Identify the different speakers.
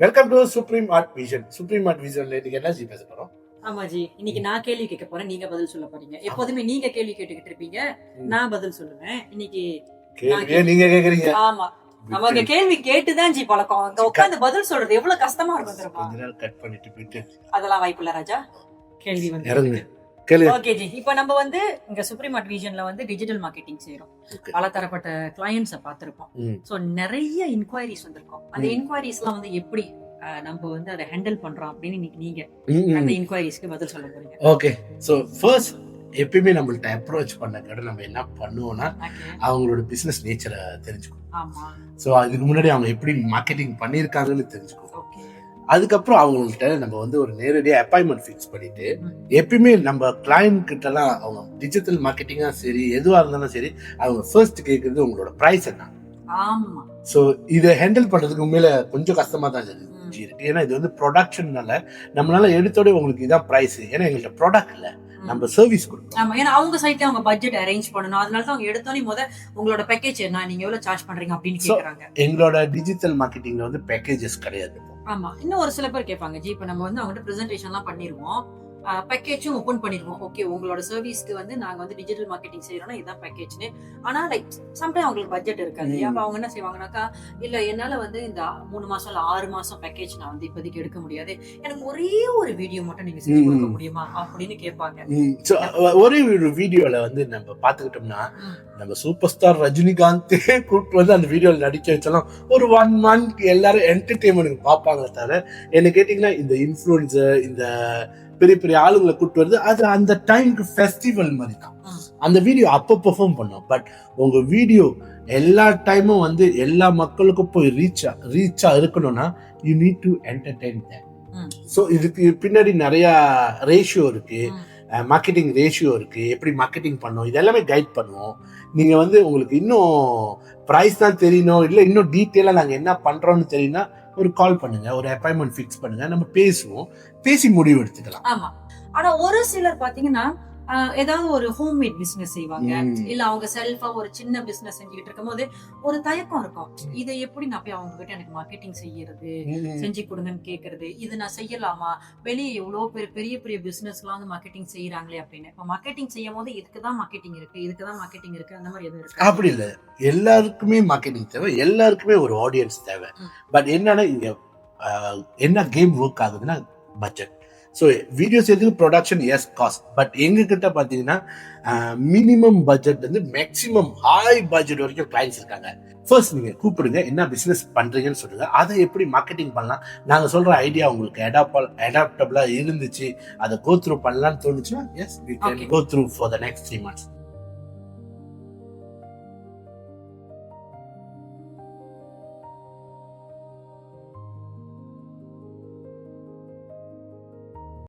Speaker 1: Welcome to supreme art vision. Supreme art விஷன்ல இன்னைக்கு என்ன பேச போறோம்?
Speaker 2: ஆமா ஜி, இன்னைக்கு நான் கேள்வி கேட்க போறேன், நீங்க பதில் சொல்ல போறீங்க. எப்போதுமே நீங்க கேள்வி கேட்டுக்கிட்டு இருப்பீங்க, நான் பதில் சொல்லுவேன். இன்னைக்கு
Speaker 1: கேள்வியே நீங்க கேக்குறீங்க.
Speaker 2: ஆமா, நமக்கு கேள்வி கேட்டுதான் ஜி பழக்கம். அங்க உட்கார்ந்து பதில் சொல்றது எவ்வளவு கஷ்டமா இருக்கும் தெரியுமா?
Speaker 1: கொஞ்ச நேரம் கட் பண்ணிட்டு போயிட்டு
Speaker 2: அதெல்லாம் வாய்ப்பில்ல ராஜா. கேள்வி வந்து
Speaker 1: இறங்குங்க. கேளுங்க.
Speaker 2: ஓகே ஜி, இப்போ நம்ம வந்து இங்க சுப்ரீம் ஆர்ட் விஷன்ல வந்து டிஜிட்டல் மார்க்கெட்டிங் செய்றோம். பல தரப்பட்ட கிளையண்ட்ஸை பார்த்திருப்போம். சோ நிறைய இன்குவயரிஸ் வந்திருக்கும். அந்த இன்குவயரிஸ்லாம் வந்து எப்படி நம்ம வந்து அதை ஹேண்டில் பண்றோம் அப்படின்னு இன்னைக்கு நீங்க அந்த இன்குவயரிஸ்க்கு பதில் சொல்ல போறீங்க.
Speaker 1: ஓகே, சோ ஃபர்ஸ்ட் எப்பயுமே நம்மள்ட்ட அப்ரோச் பண்ண கடை நம்ம என்ன பண்ணுவோம்னா அவங்களோட பிசினஸ் நேச்சரை தெரிஞ்சுக்கணும்.
Speaker 2: ஆமா,
Speaker 1: சோ அதுக்கு முன்னாடி அவங்க எப்படி மார்க்கெட்டிங் பண்ணிருக்காங்கன்னு தெரிஞ்சுக்கணும். அதுக்கப்புறம் அவங்கள்ட்ட நம்ம வந்து ஒரு நேரடியாக அப்பாயின்மெண்ட் ஃபிக்ஸ் பண்ணிட்டு எப்பயுமே நம்ம கிளைண்ட் கிட்டலாம் அவங்க டிஜிட்டல் மார்க்கெட்டிங்கா சரி எதுவா இருந்தாலும் சரி அவங்க ஃபர்ஸ்ட் கேட்கறது உங்களோட பிரைஸ் என்ன.
Speaker 2: ஆமா,
Speaker 1: சோ இதை ஹேண்டில் பண்றதுக்கு உண்மையில கொஞ்சம் கஷ்டமா தான் இருக்கு. ஏன்னா இது வந்து ப்ரொடக்ஷன்னால நம்மளால எடுத்தோட உங்களுக்கு இதான் பிரைஸ். ஏன்னா எங்கள்கிட்ட ப்ராடக்ட் இல்ல, நம்ம சர்வீஸ் கொடுக்கணும்.
Speaker 2: ஆமா, ஏன்னா அவங்க சைட்ல அவங்க பட்ஜெட் அரேஞ்ச் பண்ணணும். அதனால தான் அவங்க எடுத்தோனே உங்களோட பேக்கேஜ் என்ன, நீங்க எவ்வளவு சார்ஜ் பண்றீங்க அப்படின்னு கேக்குறாங்க.
Speaker 1: எங்களோட டிஜிட்டல் மார்க்கெட்டிங்ல வந்து பேக்கேஜஸ் கிடையாது.
Speaker 2: ஆமா, இன்னும் ஒரு சில பேர் கேட்பாங்க ஜி, இப்ப நம்ம வந்து அவங்க பிரசன்டேஷன் எல்லாம் பண்ணிருவோம், பேக்கேஜும் ஓபன் பண்ணிடுவோம். ஓகே, உங்களோட சர்வீஸ்க்கு வந்து நாங்க வந்து டிஜிட்டல் மார்க்கெட்டிங் செய்யறோம்னா இதான் பேக்கேஜ்னு. ஆனா லைக் சம்டைம் அவங்களுக்கு பட்ஜெட் இருக்காது. அப்ப அவங்க என்ன செய்வாங்கன்னாக்கா, இல்ல என்னால வந்து இந்த 3 மாசம் இல்ல 6 மாசம் பேக்கேஜ் நான் வந்து இப்போதைக்கு எடுக்க முடியாது, எனக்கு ஒரே ஒரு வீடியோ மட்டும் நீங்க செஞ்சு கொடுக்க முடியுமா அப்படின்னு கேட்பாங்க.
Speaker 1: ஒரே ஒரு வீடியோல வந்து நம்ம பாத்துக்கிட்டோம்னா நம்ம சூப்பர் ஸ்டார் ரஜினிகாந்த் கூப்பிட்டு வந்து அந்த வீடியோல நடிக்க வச்சாலும் ஒரு 1 மந்த் எல்லாரும் என்டர்டெயின்மெண்ட் பார்ப்பாங்க. தவிர என்ன கேட்டீங்கன்னா இந்த இன்ஃபுளுசர் இந்த பெரிய பெரிய ஆளுங்களை கூப்பிட்டு வருது, அது அந்த டைமுக்கு ஃபெஸ்டிவல் மாதிரி தான். அந்த வீடியோ அப்போ பெர்ஃபார்ம் பண்ணோம். பட் உங்க வீடியோ எல்லா டைமும் வந்து எல்லா மக்களுக்கும் போய் ரீச்சா இருக்கணும்னா you need to entertain them. So இதுக்கு பின்னாடி நிறைய ரேஷியோ இருக்கு, மார்க்கெட்டிங் ரேஷியோ இருக்கு, எப்படி மார்க்கெட்டிங் பண்ணணும் இதெல்லாமே கைட் பண்ணுவோம். நீங்க வந்து உங்களுக்கு இன்னும் ப்ரைஸ் தான் தெரியணும், இல்லை இன்னும் டீட்டெயிலாக நாங்கள் என்ன பண்றோம்னு தெரியும்னா ஒரு கால் பண்ணுங்க, ஒரு அப்பாயின்மெண்ட் ஃபிக்ஸ் பண்ணுங்க, நம்ம பேசுவோம், பேசி முடிவு எடுத்துக்கலாம்.
Speaker 2: ஆமா, ஆனா ஒரு சிலர் பாத்தீங்கன்னா ஏதாவது ஒரு ஹோம்மேட் பிசினஸ் செய்வாங்க, இல்ல அவங்க செல்ஃபா ஒரு சின்ன பிசினஸ் செஞ்சுக்கிட்டு இருக்கும் போது ஒரு தயக்கம் இருக்கும். இதை எப்படி நான் போய் அவங்க கிட்ட எனக்கு மார்க்கெட்டிங் செய்யறது, செஞ்சு கொடுங்கன்னு கேக்குறது, இது நான் செய்யலாமா, வெளியே எவ்வளவு பேர் பெரிய பெரிய பிசினஸ் எல்லாம் வந்து மார்க்கெட்டிங் செய்யறாங்களே அப்படின்னு. இப்ப மார்க்கெட்டிங் செய்யும் போது இதுக்குதான் மார்க்கெட்டிங் இருக்கு, இதுக்குதான் மார்க்கெட்டிங் இருக்கு, அந்த மாதிரி எதுவும் இருக்கு?
Speaker 1: அப்படி இல்லை, எல்லாருக்குமே மார்க்கெட்டிங் தேவை, எல்லாருக்குமே ஒரு ஆடியன்ஸ் தேவை. பட் என்னன்னா இங்க என்ன கேம் ஒர்க் ஆகுதுன்னா பட்ஜெட். ஸோ வீடியோஸ் எதுக்கு ப்ரொடக்ஷன் எஸ் காஸ்ட், பட் எங்ககிட்ட பார்த்தீங்கன்னா மினிமம் பட்ஜெட் வந்து மேக்ஸிமம் ஹை பட்ஜெட் வரைக்கும் கிளைண்ட்ஸ் இருக்காங்க. ஃபர்ஸ்ட் நீங்க கூப்பிடுங்க, என்ன பிசினஸ் பண்றீங்கன்னு சொல்லுங்க, அதை எப்படி மார்க்கெட்டிங் பண்ணலாம், நாங்க சொல்ற ஐடியா உங்களுக்கு அடாப்டபிளா இருந்துச்சு, அதை கோ த்ரூ பண்ணலாம்னு தோணுச்சுன்னா yes we can go through for the next 3 months.